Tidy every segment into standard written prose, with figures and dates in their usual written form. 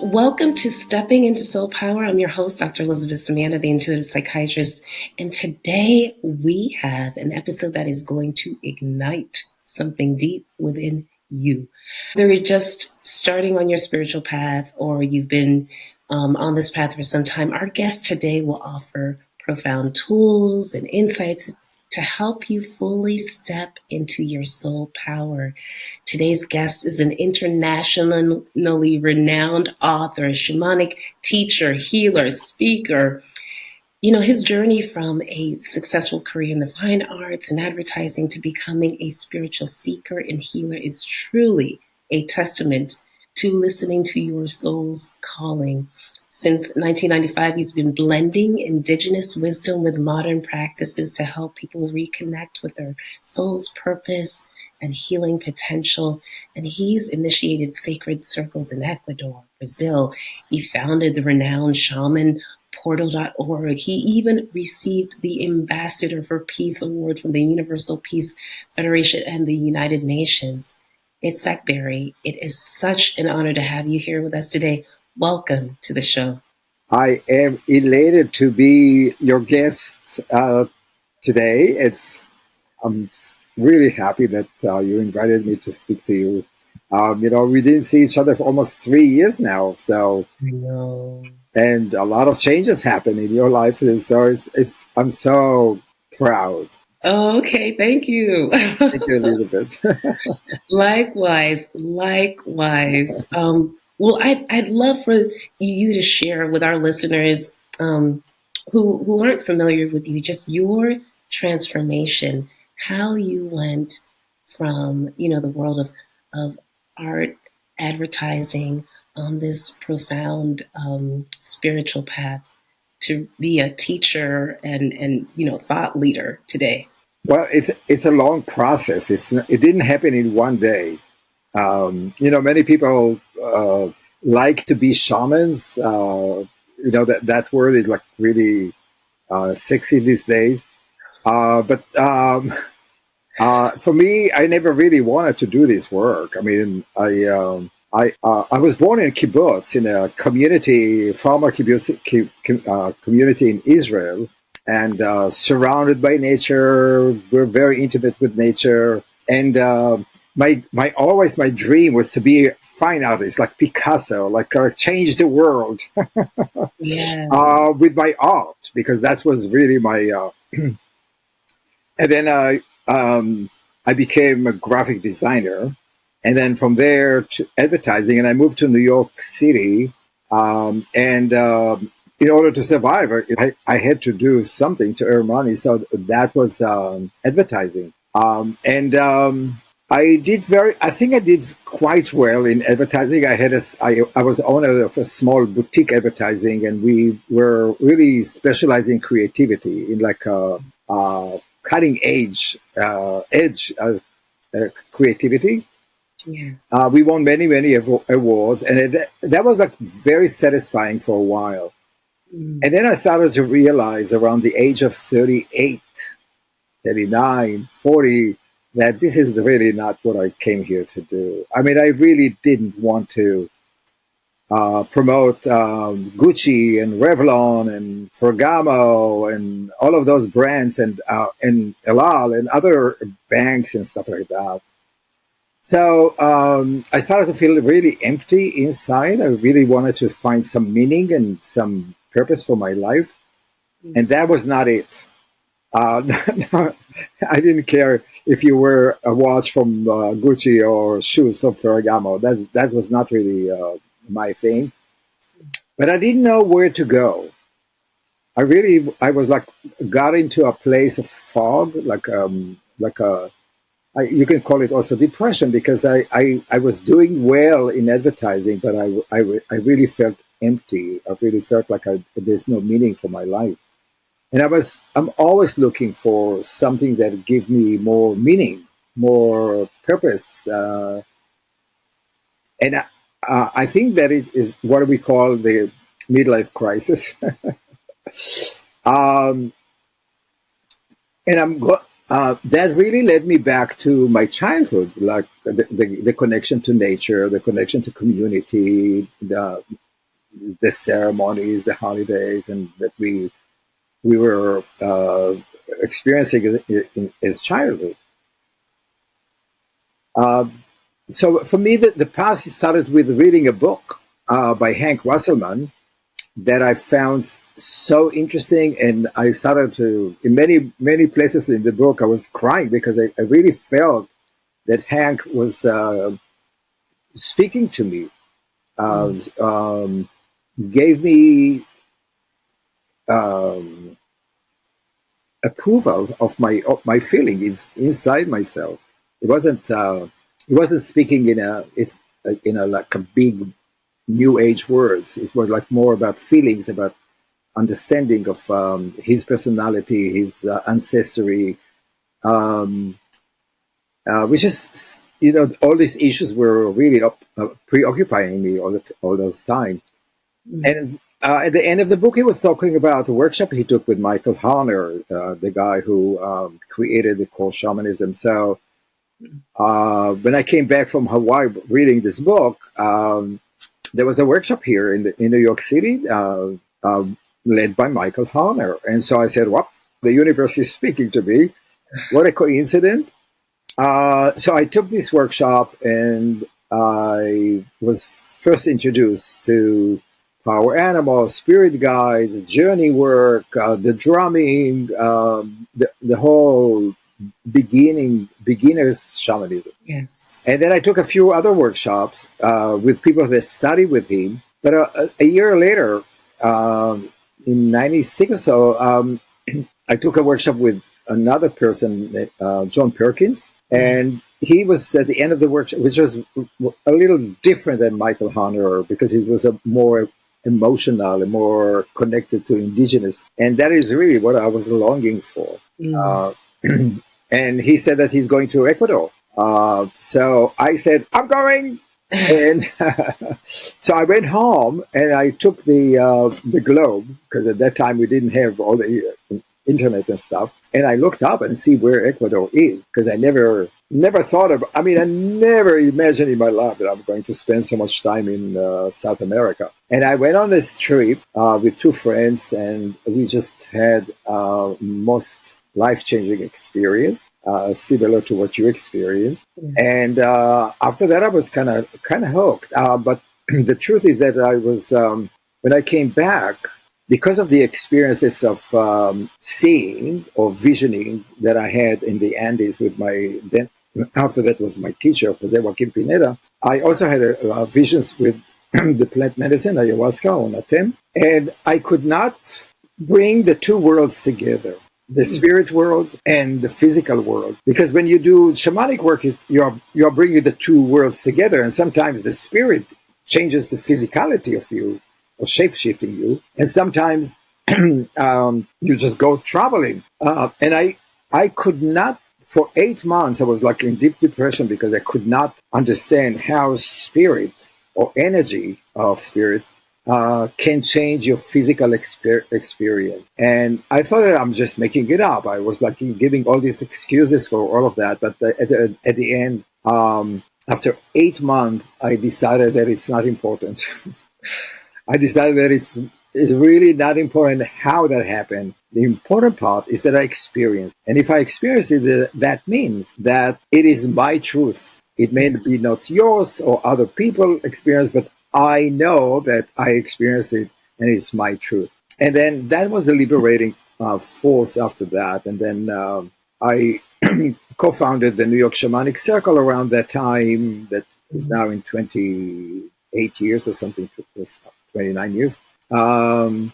welcome to Stepping into Soul Power. I'm your host, Dr. Elizabeth Ssemanda, the intuitive psychiatrist. And today we have an episode that is going to ignite something deep within you. Whether you're just starting on your spiritual path or you've been on this path for some time, our guest today will offer profound tools and insights to help you fully step into your soul power. Today's guest is an internationally renowned author, a shamanic teacher, healer, speaker. You know, his journey from a successful career in the fine arts and advertising to becoming a spiritual seeker and healer is truly a testament to listening to your soul's calling. Since 1995, he's been blending indigenous wisdom with modern practices to help people reconnect with their soul's purpose and healing potential. And he's initiated sacred circles in Ecuador, Brazil. He founded the renowned shamanportal.org. He even received the Ambassador for Peace Award from the Universal Peace Federation and the United Nations. Itzhak Beery, it is such an honor to have you here with us today. Welcome to the show. I am elated to be your guest today. I'm really happy that you invited me to speak to you. We didn't see each other for almost 3 years now, so I know. And a lot of changes happen in your life. So I'm so proud. Oh, okay, thank you. Thank you, Elizabeth. Likewise. Well, I'd love for you to share with our listeners who aren't familiar with you, just your transformation, how you went from, the world of art, advertising on this profound spiritual path to be a teacher and thought leader today. Well, it's a long process. It didn't happen in one day. Many people like to be shamans. That word is like really sexy these days. But for me, I never really wanted to do this work. I mean, I was born in a kibbutz, in a farmer kibbutz community in Israel, and surrounded by nature. We're very intimate with nature, and my dream was to be a fine artist like Picasso, change the world Yes. with my art, because that was really my. And then I became a graphic designer, and then from there to advertising, and I moved to New York City, and in order to survive, I had to do something to earn money, so that was advertising. I think I did quite well in advertising. I was owner of a small boutique advertising, and we were really specializing in creativity, in cutting edge creativity. Yes. We won many awards, and that was very satisfying for a while. And then I started to realize around the age of 38, 39, 40, that this is really not what I came here to do. I mean, I really didn't want to promote Gucci and Revlon and Ferragamo and all of those brands, and Elal and other banks and stuff like that. So I started to feel really empty inside. I really wanted to find some meaning and some purpose for my life, and that was not it. No, I didn't care if you wear a watch from Gucci or shoes from Ferragamo. That was not really my thing. But I didn't know where to go. I was got into a place of fog, you can call it also depression, because I was doing well in advertising, but I really felt empty. I really felt like there's no meaning for my life. And I'm always looking for something that gives me more meaning, more purpose. And I think that it is what we call the midlife crisis. That really led me back to my childhood, like the connection to nature, the connection to community, the ceremonies, the holidays, and that we were experiencing as childhood. So for me, the past started with reading a book by Hank Wasserman that I found so interesting, and I started to, in many places in the book, I was crying because I really felt that Hank was speaking to me, gave me approval of my feelings inside myself. It wasn't speaking in a like a big new age words. It was like more about feelings, about understanding of his personality, his ancestry, which is, all these issues were really preoccupying me all those time. And at the end of the book, he was talking about a workshop he took with Michael Harner, the guy who created the core shamanism. So when I came back from Hawaii reading this book, there was a workshop here in New York City, led by Michael Harner. And so I said, well, the universe is speaking to me. What a coincidence. So I took this workshop, and I was first introduced to power animals, spirit guides, journey work, the drumming, the whole beginners shamanism. Yes. And then I took a few other workshops with people that studied with him. But a year later, in '96 or so, I took a workshop with another person, John Perkins, and he was at the end of the workshop, which was a little different than Michael Harner because it was a more emotional and more connected to indigenous, and that is really what I was longing for. And he said that he's going to Ecuador. So I said, I'm going. And so I went home and I took the globe, because at that time we didn't have all the internet and stuff. And I looked up and see where Ecuador is, because I never thought of, I never imagined in my life that I'm going to spend so much time in South America. And I went on this trip with two friends, and we just had most life-changing experience, similar to what you experienced. And after that, I was kind of hooked. But the truth is that I was, when I came back, because of the experiences of seeing or visioning that I had in the Andes with then after that was my teacher, Jose Joaquin Pineda, I also had visions with the plant medicine, ayahuasca, or natem, and I could not bring the two worlds together, the spirit world and the physical world, because when you do shamanic work, you're bringing the two worlds together, and sometimes the spirit changes the physicality of you, or shape-shifting you, and sometimes you just go traveling. And I could not, for 8 months, I was like in deep depression because I could not understand how spirit or energy of spirit can change your physical experience. And I thought that I'm just making it up. I was like giving all these excuses for all of that. But at the end, after 8 months, I decided that it's not important. I decided that it's really not important how that happened. The important part is that I experienced. And if I experience it, that means that it is my truth. It may be not yours or other people experience, but I know that I experienced it, and it's my truth. And then that was the liberating force after that. And then I co-founded the New York Shamanic Circle around that time, that is now in 28 years or something, 29 years. And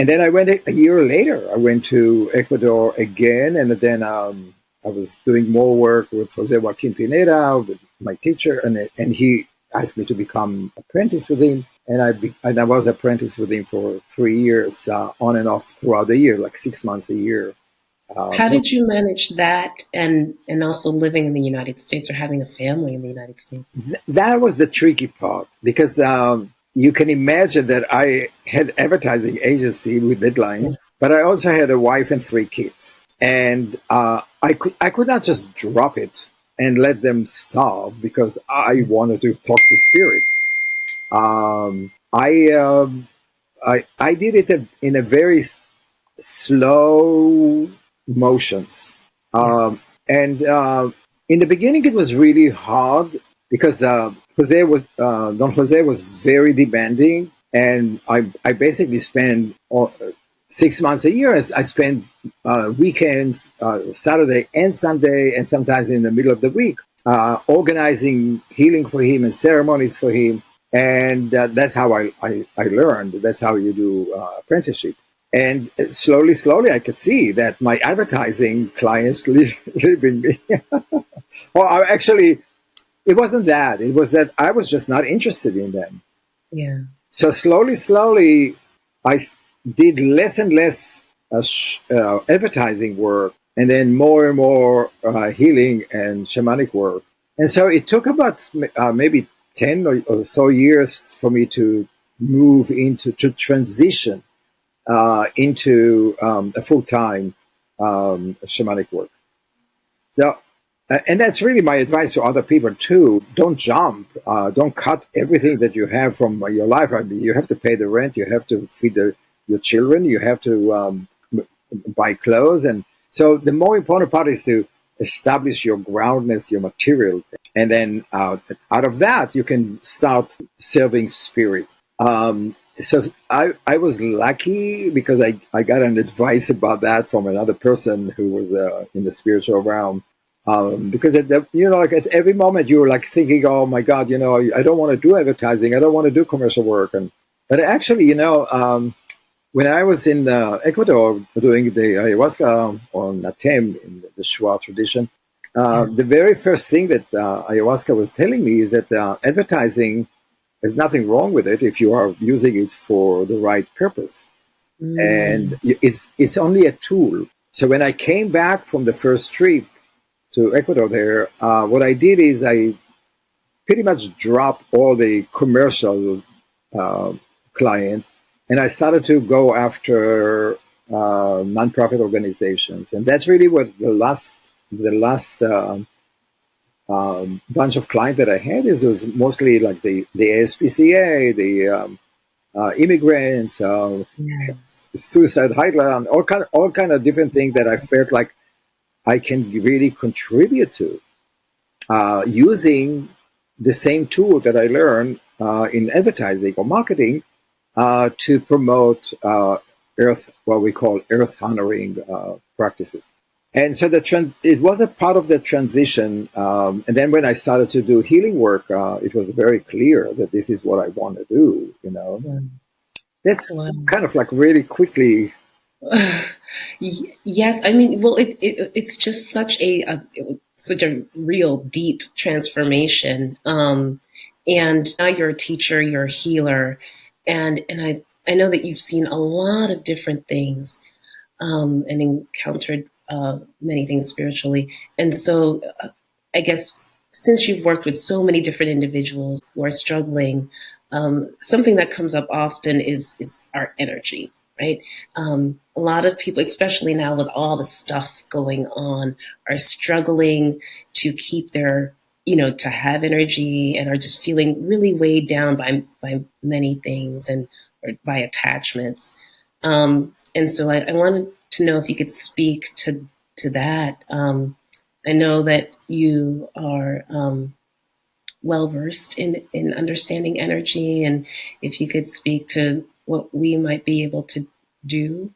then I went a year later, I went to Ecuador again, and then I was doing more work with Jose Joaquin Pineda, with my teacher, and he asked me to become apprentice with him, and I was apprentice with him for 3 years, on and off throughout the year, like 6 months a year. How did you manage that, and also living in the United States, or having a family in the United States? That was the tricky part, because you can imagine that I had advertising agency with deadlines, but I also had a wife and 3 kids, and I could not just drop it and let them starve because I wanted to talk to spirit. I did it in a very slow motions. Yes. And in the beginning, it was really hard because Don Jose was very demanding, and I basically spent 6 months a year. I spent weekends, Saturday and Sunday, and sometimes in the middle of the week, organizing healing for him and ceremonies for him. And that's how I learned. That's how you do apprenticeship. And slowly, I could see that my advertising clients leaving me. Or actually, it wasn't that. It was that I was just not interested in them. Yeah. So slowly, I did less and less advertising work, and then more and more healing and shamanic work. And so it took about maybe 10 or so years for me to to transition into a full-time shamanic work. So, and that's really my advice to other people too. Don't jump. Don't cut everything that you have from your life. I mean, you have to pay the rent. You have to feed your children. You have to buy clothes. And so the more important part is to establish your groundness, your material. And then out of that, you can start serving spirit. So I was lucky because I got an advice about that from another person who was in the spiritual realm. Because like at every moment you were like thinking, oh my God, I don't want to do advertising, I don't want to do commercial work, but actually, when I was in Ecuador doing the ayahuasca on Natem in the Shuar tradition, the Yes. very first thing that ayahuasca was telling me is that advertising, there's nothing wrong with it if you are using it for the right purpose. And Mm. it's only a tool. So when I came back from the first trip to Ecuador there, what I did is I pretty much dropped all the commercial uh, clients, and I started to go after nonprofit organizations. And that's really what the last bunch of clients that I had was mostly like the ASPCA, the immigrants, Yes. suicide hotline, all kind of different things that I felt like I can really contribute to using the same tool that I learned in advertising or marketing to promote what we call earth honoring practices. And so it was a part of the transition. And then when I started to do healing work, it was very clear that this is what I want to do. Wow. That's Wow. kind of like really quickly. Yes, I mean, well, it's just such a real deep transformation. And now you're a teacher, you're a healer, and I know that you've seen a lot of different things, and encountered many things spiritually. And so, I guess since you've worked with so many different individuals who are struggling, something that comes up often is our energy, right? A lot of people, especially now with all the stuff going on, are struggling to keep their, to have energy, and are just feeling really weighed down by many things, and or by attachments. And so I wanted to know if you could speak to that. I know that you are well versed in understanding energy, and if you could speak to what we might be able to do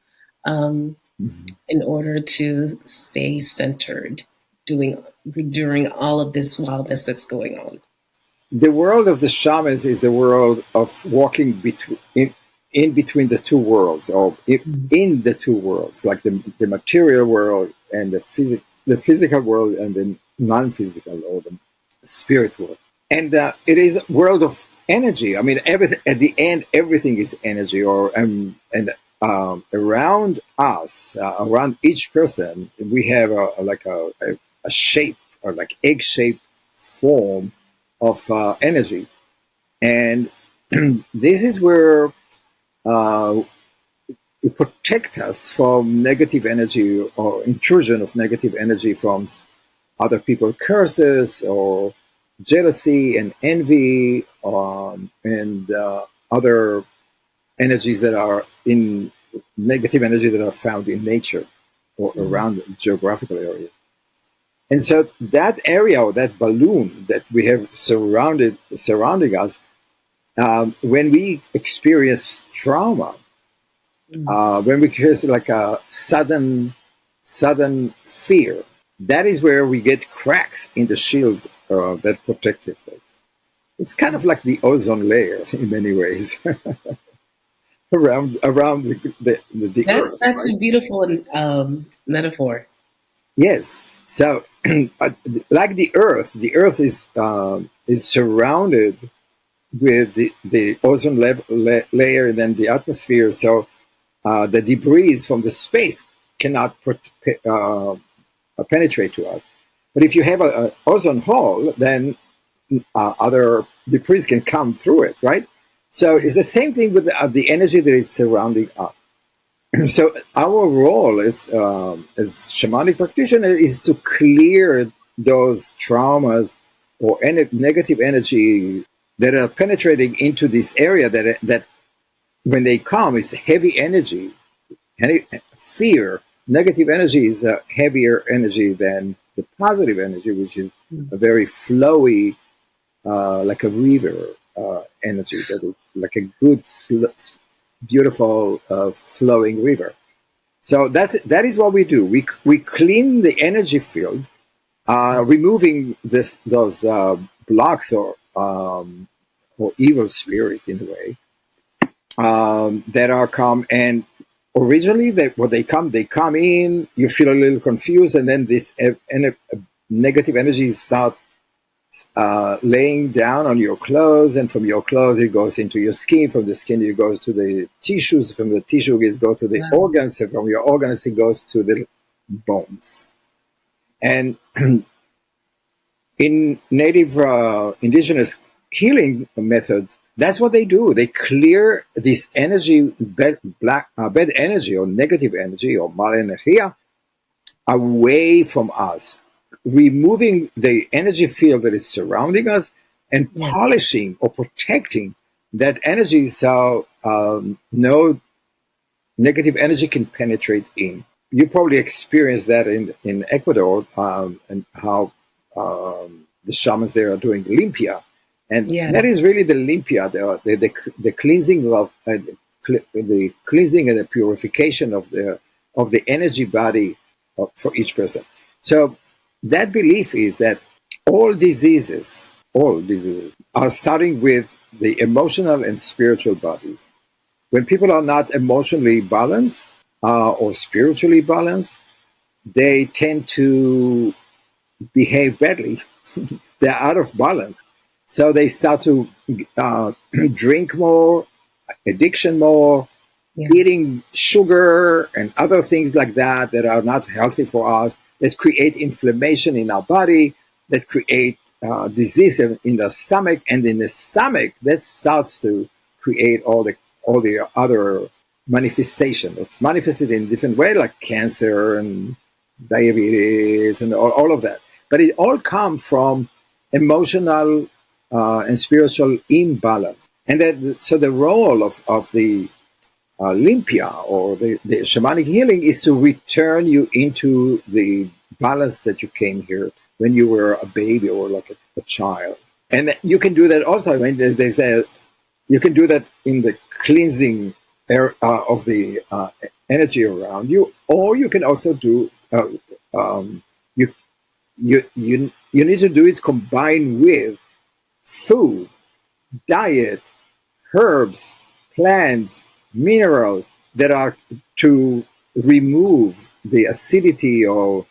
um, Mhm. in order to stay centered doing during all of this wildness that's going on. The world of the shamans is the world of walking in between the two worlds, or Mm. in the two worlds, like the material world and the physical world and the non-physical or the spirit world. And it is a world of energy. I mean, everything at the end, everything is energy. And around us, around each person, we have a shape, or like egg-shaped form of energy, and this is where uh, it protects us from negative energy or intrusion of negative energy from other people's curses or jealousy and envy, and other energies that are in negative energy that are found in nature or around the geographical area. And so that area, or that balloon that we have surrounding us, when we experience trauma, when we experience like a sudden fear, that is where we get cracks in the shield that protects us. It's kind of like the ozone layer in many ways around the earth. That's a beautiful metaphor. Yes. So, like the Earth is surrounded with the ozone layer and then the atmosphere. So, the debris from the space cannot penetrate to us. But if you have an ozone hole, then other debris can come through it, right? So it's the same thing with the energy that is surrounding us. So our role as shamanic practitioner is to clear those traumas or negative energy that are penetrating into this area that when they come is heavy energy, fear. Negative energy is a heavier energy than the positive energy, which is a very flowy, like a river energy, that is like a good, beautiful, flowing river. So that is what we do. We clean the energy field, removing those blocks or evil spirit in a way that are come. And originally they come in. You feel a little confused, and then this negative energy start laying down on your clothes, and from your clothes it goes into your skin. From the skin it goes to the tissues. From the tissue it goes to the organs, and from your organs it goes to the bones. And in native indigenous healing methods, that's what they do. They clear this energy, bad energy or negative energy or mala energía, away from us, removing the energy field that is surrounding us and polishing or protecting that energy so no negative energy can penetrate in. You probably experienced that in Ecuador, and how the shamans there are doing limpia. And that is really the limpia, the cleansing of the cleansing and the purification of the energy body for each person. So that belief is that all diseases are starting with the emotional and spiritual bodies. When people are not emotionally balanced or spiritually balanced, they tend to behave badly. They're out of balance. So they start to drink more, addiction more, eating sugar and other things like that are not healthy for us, that create inflammation in our body, that create disease in the stomach. And in the stomach, that starts to create all the other manifestation. It's manifested in different ways, like cancer and diabetes and all of that. But it all comes from emotional and spiritual imbalance. And so the role of the limpia or the shamanic healing is to return you into the balance that you came here when you were a baby or like a child. And you can do that also. I mean, they say you can do that in the cleansing of the energy around you, or you can also do you need to do it combined with food, diet, herbs, plants, minerals that are to remove the acidity or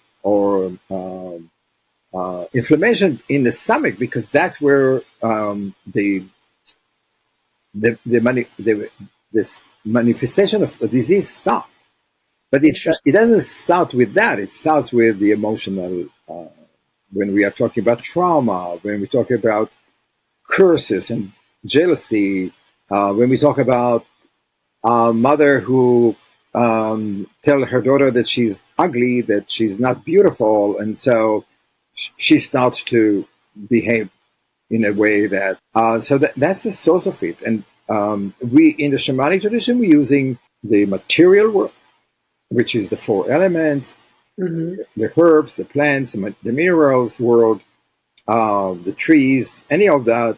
inflammation in the stomach, because that's where this manifestation of the disease starts. But it doesn't start with that. It starts with the emotional. When we are talking about trauma, when we talk about curses and jealousy, when we talk about a mother who tell her daughter that she's ugly, that she's not beautiful, and so she starts to behave in a way that that's the source of it. And we in the shamanic tradition we're using the material world, which is the four elements, the herbs, the plants, the minerals world, the trees, any of that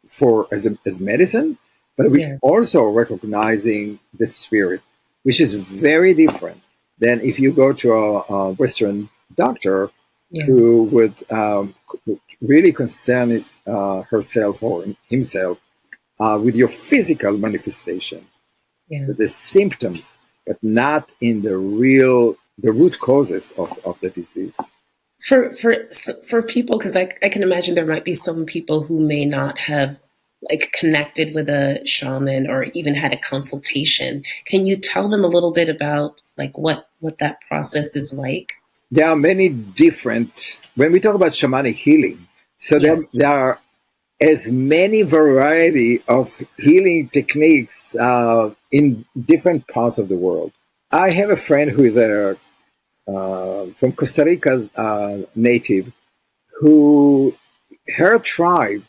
for as medicine. But we also recognizing the spirit, which is very different than if you go to a Western doctor who would really concern herself or himself with your physical manifestation, the symptoms, but not in the root causes of the disease. For people, because I can imagine there might be some people who may not have like connected with a shaman or even had a consultation. Can you tell them a little bit about like what that process is like? There are many different, when we talk about shamanic healing, so there are as many variety of healing techniques in different parts of the world. I have a friend who is from Costa Rica's native, who her tribe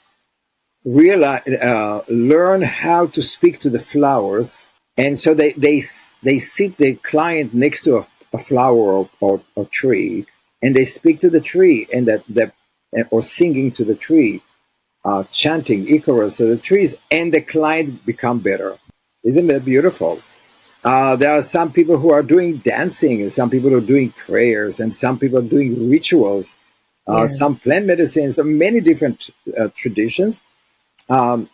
learn how to speak to the flowers, and so they sit the client next to a flower or tree, and they speak to the tree, and or singing to the tree, chanting Icarus to the trees, and the client become better. Isn't that beautiful? There are some people who are doing dancing, and some people are doing prayers, and some people are doing rituals, some plant medicines, many different traditions. I'm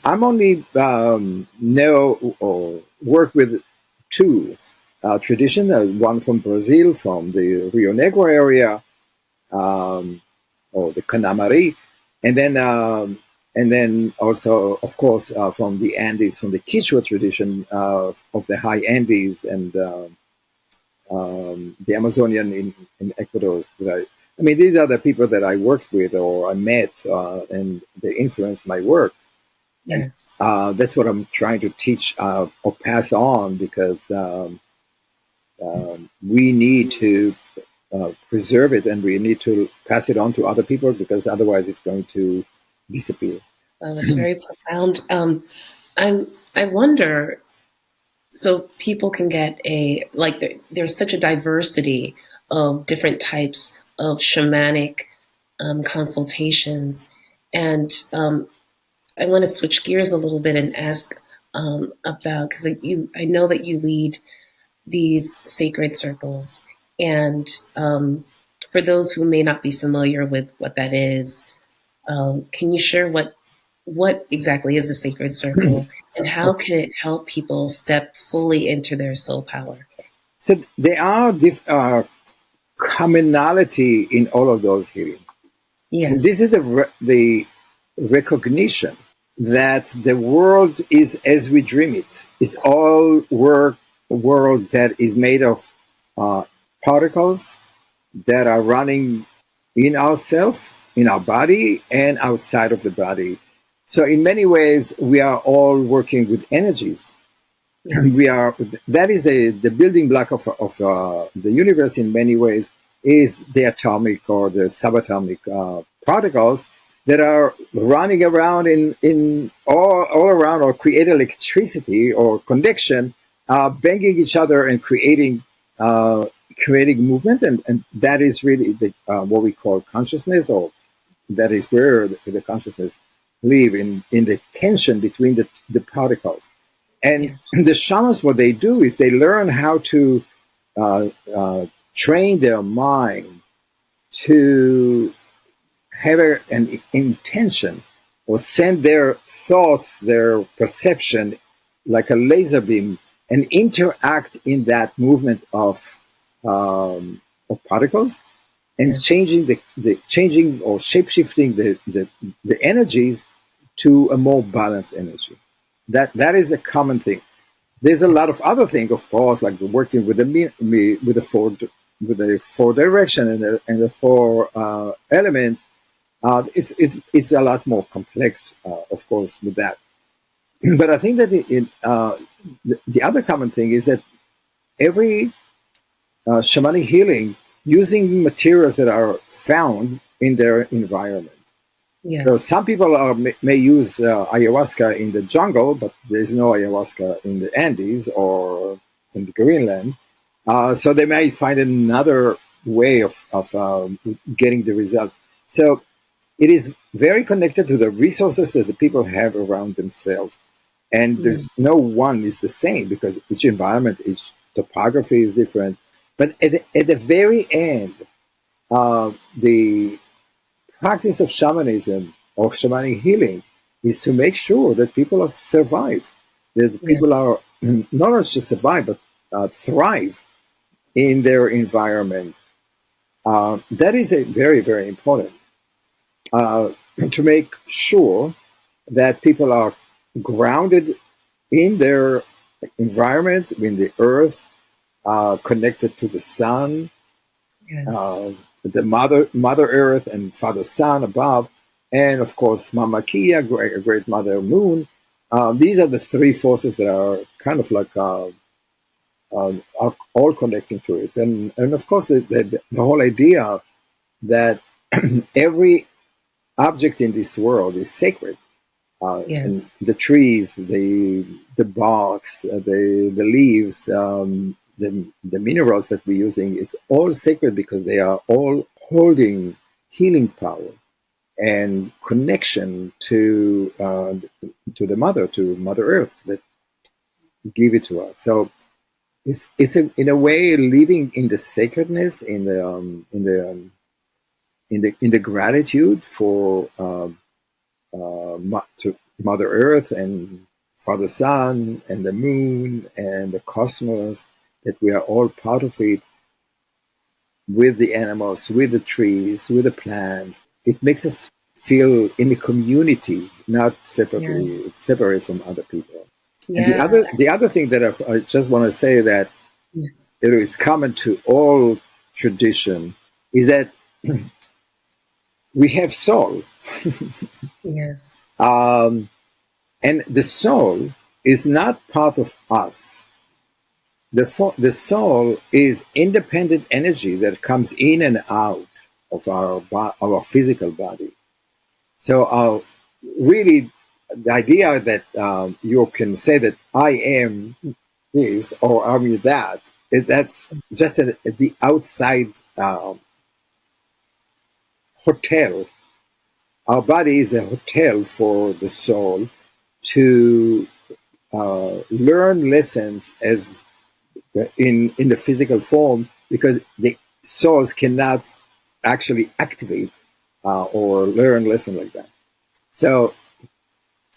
only know or work with two traditions, one from Brazil, from the Rio Negro area, or the Canamari, and then also, of course, from the Andes, from the Quichua tradition of the high Andes and the Amazonian in Ecuador. I mean, these are the people that I worked with or I met, and they influenced my work. Yes. And that's what I'm trying to teach or pass on, because we need to preserve it, and we need to pass it on to other people, because otherwise it's going to disappear. Oh, that's very profound. I wonder, so people can get there's such a diversity of different types of shamanic consultations, and I want to switch gears a little bit and ask about, because I know that you lead these sacred circles, and for those who may not be familiar with what that is, can you share what exactly is a sacred circle, and how can it help people step fully into their soul power? So there are commonality in all of those healings. Yes. And this is the recognition that the world is as we dream it. It's all world that is made of particles that are running in ourself, in our body, and outside of the body. So in many ways, we are all working with energies. Yes. That is the building block of the universe. In many ways, is the atomic or the subatomic particles that are running around in all around, or create electricity or connection, banging each other and creating movement, and that is really what we call consciousness, or that is where the consciousness live in the tension between the particles. And yes. The shamans, what they do is they learn how to train their mind to have an intention, or send their thoughts, their perception, like a laser beam, and interact in that movement of particles, and yes. changing or shape-shifting the energies to a more balanced energy. That is the common thing. There's a lot of other things, of course, like working with the four direction and the four elements. It's a lot more complex, of course, with that. But I think that the other common thing is that every shamanic healing using materials that are found in their environment. So Yes. some people may use ayahuasca in the jungle, but there's no ayahuasca in the Andes or in Greenland. So they may find another way of getting the results. So it is very connected to the resources that the people have around themselves. And Mm. there's no one is the same because each environment, each topography is different. But at the very end, the practice of shamanism or shamanic healing is to make sure that people are survive, that Yeah. people are not just survive but thrive in their environment. That is a very very important to make sure that people are grounded in their environment, in the earth, connected to the sun, Yes. uh, the Mother Earth and Father Sun above, and of course Mama Kia, Great Mother Moon. These are the three forces that are kind of like are all connecting to it, and of course the whole idea that every object in this world is sacred. And Yes. the trees, the barks, the leaves, the minerals that we're using, it's all sacred because they are all holding healing power and connection to the mother, to Mother Earth that give it to us. So in a way living in the sacredness, in the gratitude for to Mother Earth and Father Sun and the Moon and the cosmos, that we are all part of it with the animals, with the trees, with the plants. It makes us feel in a community, not Yeah. separate from other people. And the Yeah. other thing that I just want to say that Yes. it is common to all tradition is that we have soul. Yes. Um, And the soul is not part of us. The soul is independent energy that comes in and out of our physical body. So, really, the idea that you can say that I am this or I'm that, that's just the outside hotel. Our body is a hotel for the soul to learn lessons as in the physical form because the souls cannot actually activate or learn lesson like that. So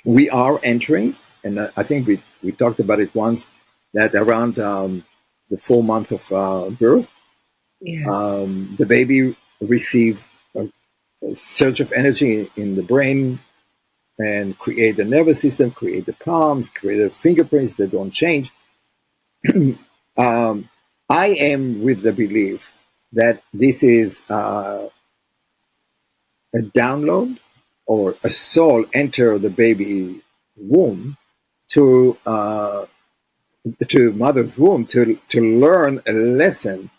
we are entering, and I think we talked about it once, that around the 4 month of birth, Yes. the baby receive a surge of energy in the brain and create the nervous system, create the palms, create the fingerprints that don't change. um, I am with the belief that this is a download or a soul enter the baby womb to mother's womb to learn a lesson,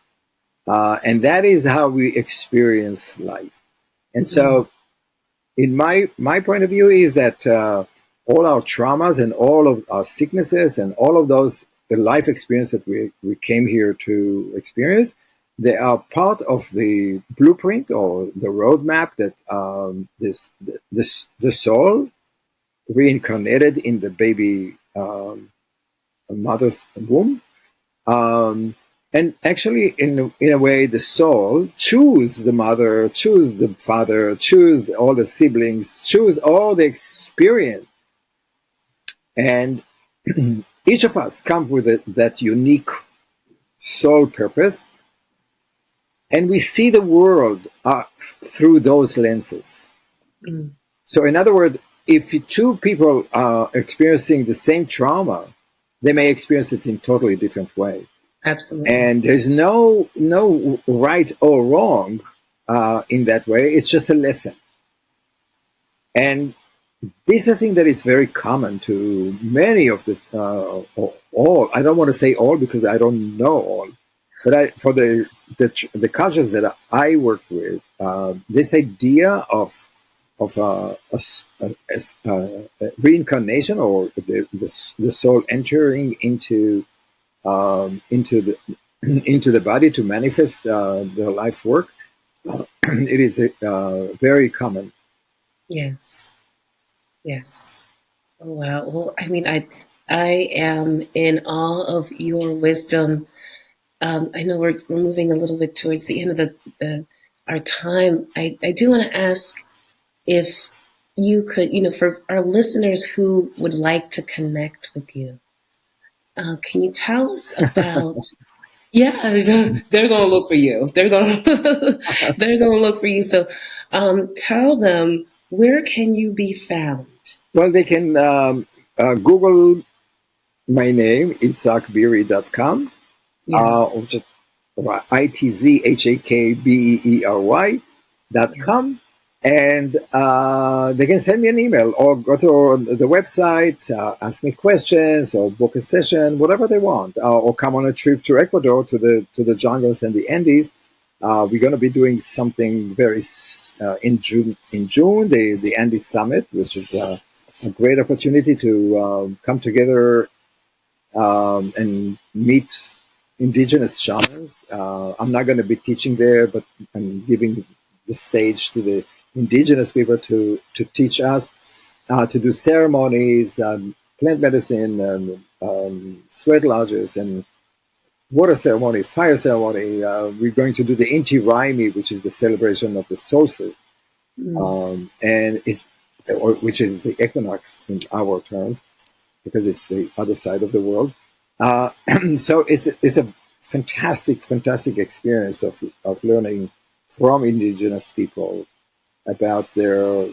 and that is how we experience life. And Mm. so, in my point of view, is that all our traumas and all of our sicknesses and all of those the life experience that we came here to experience, they are part of the blueprint or the roadmap that the soul reincarnated in the baby mother's womb. Um, and actually, in a way, the soul choose the mother, choose the father, choose all the siblings, choose all the experience, and each of us come with that unique soul purpose, and we see the world through those lenses. Mm. So, in other words, if two people are experiencing the same trauma, they may experience it in totally different way. Absolutely. And there's no right or wrong in that way. It's just a lesson. And this is a thing that is very common to many of the all. I don't want to say all because I don't know all, but for the cultures that I worked with, this idea of reincarnation, or the soul entering into the into the body to manifest the life work. It is very common. Yes. Yes. Oh wow. Well, I mean, I am in awe of your wisdom. I know we're moving a little bit towards the end of the our time. I do want to ask if you could, for our listeners who would like to connect with you, can you tell us about? Yeah, they're going to look for you. They're going to they're going to look for you. So, tell them, where can you be found? Well, they can Google my name, itzhakbeery.com, Yes. or just itzhakbeery.com, and they can send me an email or go to the website, ask me questions, or book a session, whatever they want, or come on a trip to Ecuador to the jungles and the Andes. We're going to be doing something very in June. In June, the Andes Summit, which is a great opportunity to come together and meet indigenous shamans. I'm not going to be teaching there, but I'm giving the stage to the indigenous people to teach us, to do ceremonies, plant medicine, sweat lodges, and water ceremony, fire ceremony. We're going to do the Inti Raimi, which is the celebration of the solstice, Mm, and which is the equinox in our terms, because it's the other side of the world. Uh, so it's a fantastic experience of learning from indigenous people about their.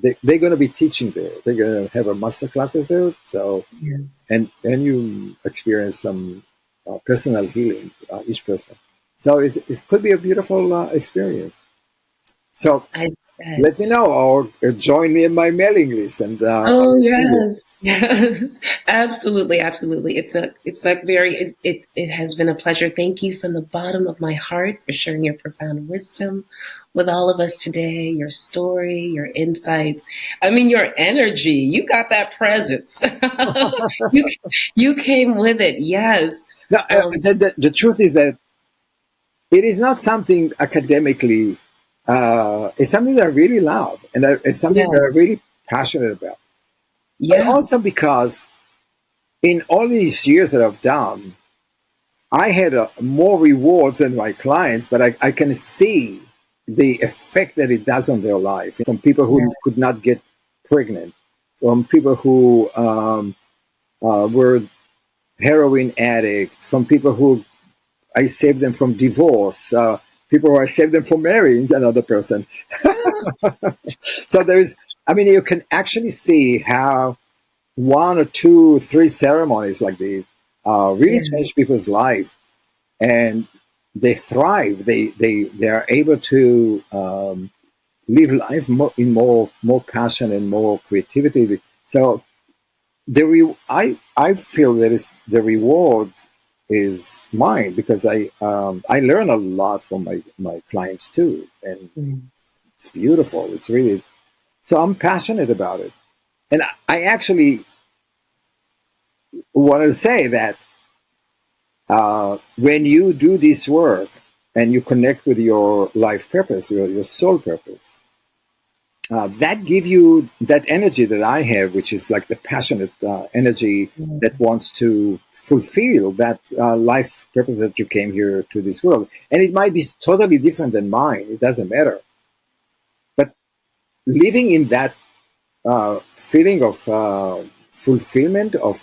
They're going to be teaching there. They're going to have a master classes there. So yes. and you experience some personal healing, each person. So it could be a beautiful experience. So I let me bet. know, or join me in my mailing list, and I Oh will see you. yes, yes, absolutely, absolutely. It's a very it has been a pleasure. Thank you from the bottom of my heart for sharing your profound wisdom with all of us today. Your story, your insights. I mean, your energy. You got that presence. you you came with it. Yes. No, Um, the truth is that it is not something academically. It's something that I really love, and it's something that yes. I'm really passionate about. But Yeah. also because in all these years that I've done, I had more rewards than my clients, but I can see the effect that it does on their life. From people Yeah. who could not get pregnant, from people who were heroin addicts, from people who I saved them from divorce. People who I saved them from marrying another person. Ah, So there's, I mean, you can actually see how one or two, three ceremonies like these really yeah. change people's life, and they thrive. They are able to live life more passion and more creativity. So I feel that is the reward is mine, because I learn a lot from my clients too, and Yes. it's beautiful. It's really, so I'm passionate about it, and I actually want to say that when you do this work and you connect with your life purpose, your soul purpose, that give you that energy that I have, which is like the passionate energy that Yes. wants to fulfill that life purpose that you came here to this world. And it might be totally different than mine. It doesn't matter. But living in that feeling of fulfillment, of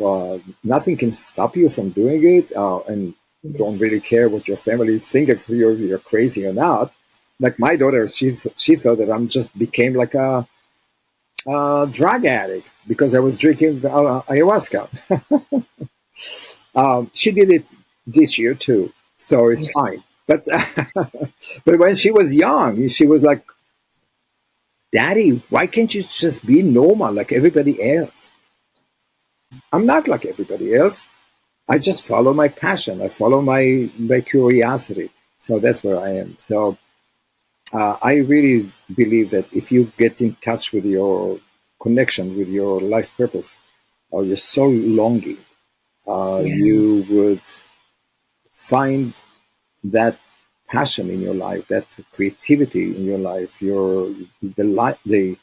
nothing can stop you from doing it, and you Yeah. don't really care what your family think, if you're crazy or not. Like my daughter, she thought that I'm just became like a drug addict because I was drinking ayahuasca. She did it this year too, so it's fine. But but when she was young, she was like, "Daddy, why can't you just be normal like everybody else?" I'm not like everybody else. I just follow my passion. I follow my curiosity. So that's where I am. So I really believe that if you get in touch with your connection, with your life purpose, or your soul longing, Yeah. you would find that passion in your life, that creativity in your life, the light, the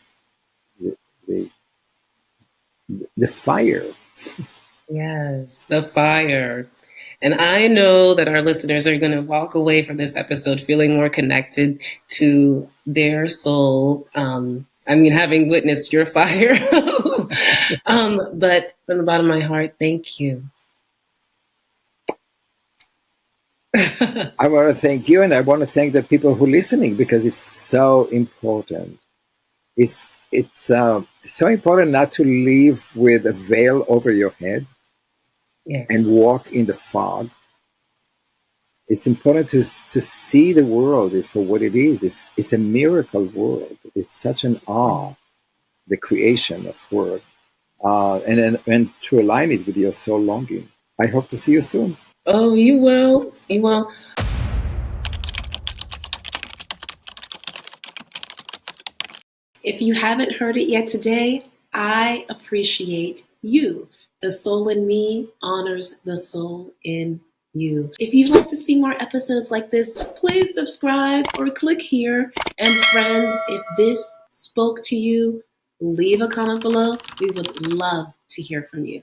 the fire. Yes, the fire. And I know that our listeners are going to walk away from this episode feeling more connected to their soul. I mean, having witnessed your fire. But from the bottom of my heart, thank you. I want to thank you, and I want to thank the people who are listening because it's so important. It's so important not to live with a veil over your head and Yes. walk in the fog. It's important to see the world for what it is. It's a miracle world. It's such an awe, the creation of world, and to align it with your soul longing. I hope to see you soon. Oh, you will. You will. If you haven't heard it yet today, I appreciate you. The soul in me honors the soul in you. If you'd like to see more episodes like this, please subscribe or click here. And friends, if this spoke to you, leave a comment below. We would love to hear from you.